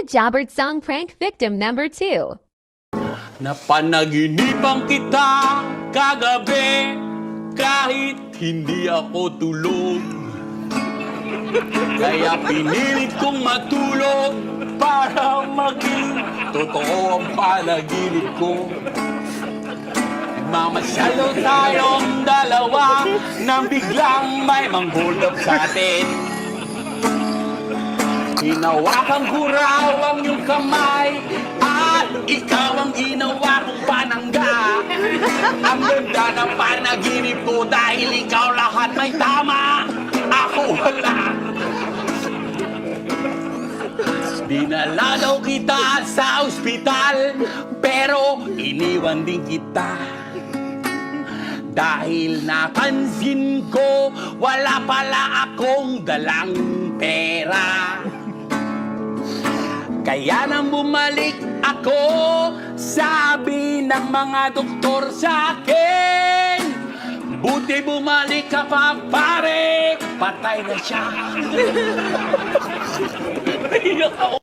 Kuya Jabbert song prank victim number 2. Napanaginipan kita kagabi kahit hindi ako tulog. Kaya pinilit kong matulog para maging totoo ang panaginip ko. Mamasyalo tayong dalawa nang biglang may mang-hold up sa atin. Hinawakan ko raw ang iyong kamay at ikaw ang ginawa kong panangga. Ang ganda ng panaginip ko dahil ikaw lahat may tama, ako wala. Dinala daw kita sa ospital pero iniwan din kita. Dahil napansin ko wala pala akong dalang pera. Kaya nang bumalik ako, sabi ng mga doktor sa akin, buti bumalik ka pa pare, patay na siya. Iyak ako.